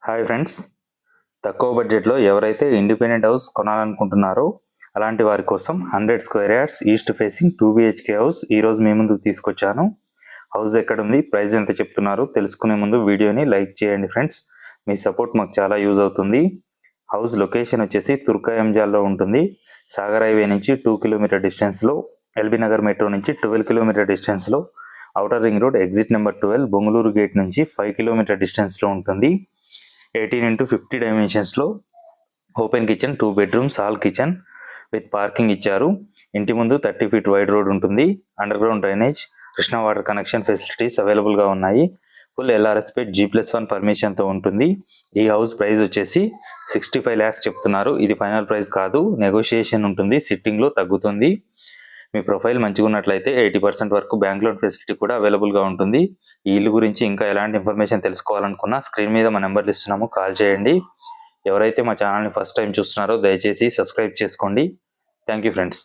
Hi friends, తక్కువ బడ్జెట్లో ఎవరైతే ఇండిపెండెంట్ హౌస్ కొనాలనుకుంటున్నారో అలాంటి వారి కోసం 100 square yards east facing 2 BHK house ఈరోజు మీ ముందుకు తీసుకొచ్చాను. హౌస్ ఎక్కడుంది, ప్రైస్ ఎంత చెప్తున్నారు తెలుసుకునే ముందు వీడియోని లైక్ చేయండి ఫ్రెండ్స్. మీ సపోర్ట్ మాకు చాలా యూజ్ అవుతుంది. హౌస్ లొకేషన్ వచ్చేసి తుర్కయంజాల్లో ఉంటుంది. సాగర్ హైవే నుంచి 2 కిలోమీటర్ డిస్టెన్స్లో, ఎల్బీ నగర్ మెట్రో నుంచి 12 కిలోమీటర్ డిస్టెన్స్లో, outer ring road exit number 12 Bongaluru gate నుంచి 5 కిలోమీటర్ డిస్టెన్స్లో ఉంటుంది. 18x50 డైమెన్షన్స్లో open kitchen, 2 bedrooms, hall kitchen with parking ఇచ్చారు. ఇంటి ముందు 30 feet వైడ్ రోడ్ ఉంటుంది. Underground drainage, Krishna water connection facilities అవైలబుల్గా ఉన్నాయి. ఫుల్ LRSపేట్ G+1 పర్మిషన్తో ఉంటుంది. ఈ హౌస్ ప్రైస్ వచ్చేసి 65 lakhs చెప్తున్నారు. ఇది ఫైనల్ ప్రైస్ కాదు, నెగోషియేషన్ ఉంటుంది, సిట్టింగ్లో తగ్గుతుంది. మీ ప్రొఫైల్ మంచిగా ఉన్నట్లయితే 80% వరకు బ్యాంక్ లోన్ ఫెసిలిటీ కూడా అవైలబుల్గా ఉంటుంది. ఈ ఇల్లు గురించి ఇంకా ఎలాంటి ఇన్ఫర్మేషన్ తెలుసుకోవాలనుకున్నా స్క్రీన్ మీద మా నెంబర్లు ఇస్తున్నాము, కాల్ చేయండి. ఎవరైతే మా ఛానల్ని ఫస్ట్ టైం చూస్తున్నారో దయచేసి సబ్స్క్రైబ్ చేసుకోండి. Thank you friends.